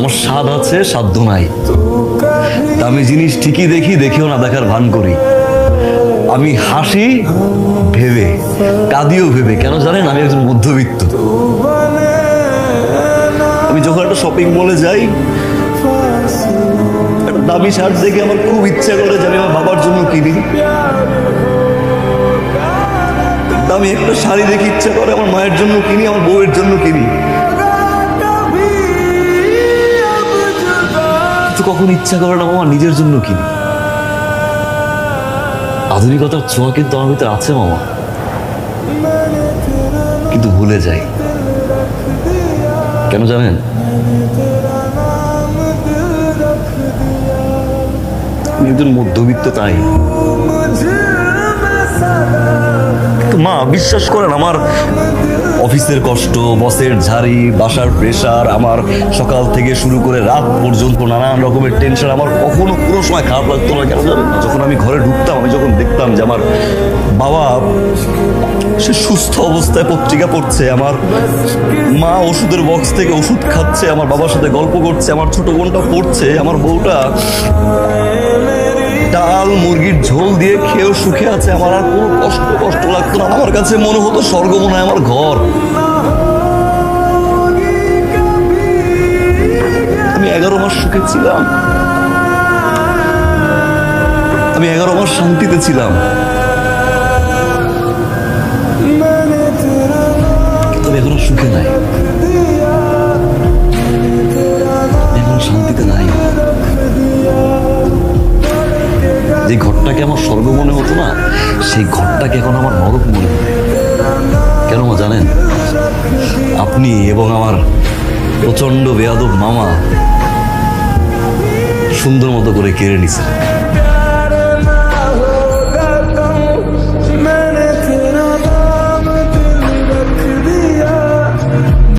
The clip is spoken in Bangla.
আমার স্বাদ আছে, সাধ্য নাই। দামি জিনিস ঠিকই দেখি, দেখেও না দেখার ভান করি। আমি হাসি ভেবে, কাঁদিও ভেবে। কেন জানেন? আমি একজন মধ্যবিত্ত। আমি যখন একটা শপিং মলে যাই, একটা দামি শার্ট দেখে আমার খুব ইচ্ছা করে যে আমি আমার বাবার জন্য কিনি। দামি একটা শাড়ি দেখে ইচ্ছা করে আমার মায়ের জন্য কিনি, আমার বউয়ের জন্য কিনি। কিন্তু কখন ইচ্ছা করে না মামা নিজের জন্য কিনি। আধুনিকতার ছোঁয়া কিন্তু আমার ভিতরে আছে মামা, কিন্তু ভুলে যাই। কেন জানেন? আমি একজন মধ্যবিত্ত, তাই। মা বিশ্বাস করেন, আমার অফিসের কষ্ট, বসের ঝাড়ি, বাসার প্রেশার, আমার সকাল থেকে শুরু করে রাত পর্যন্ত নানান রকমের টেনশন, আমার কখনো কোনো সময় খারাপ লাগতো না। কেন জানেন? যখন আমি ঘরে ঢুকতাম, আমি যখন দেখতাম যে আমার বাবা সে সুস্থ অবস্থায় পত্রিকা পড়ছে, আমার মা ওষুধের বক্স থেকে ওষুধ খাচ্ছে, আমার বাবার সাথে গল্প করছে, আমার ছোট বোনটা পড়ছে, আমার বউটা ডাল মুরগির ঝোল দিয়ে খেয়েও সুখে আছে, আমার আর কোনো কষ্ট লাগতো না। আমার কাছে মনে হতো স্বর্গ মনে হয় আমার ঘর। আমি 11 মাস সুখে ছিলাম, আমি 11 মাস শান্তিতে ছিলাম। কিন্তু এখন সুখে নাই, এখন শান্তিতে নাই। যে ঘরটাকে আমার স্বর্গ মনে হতো না, সেই ঘরটাকে এখন আমার নরক মনে হয়। কেন জানেন? আপনি এবং আমার প্রচন্ড বেয়াদব মামা সুন্দর মতো করে কেড়ে নিছেন।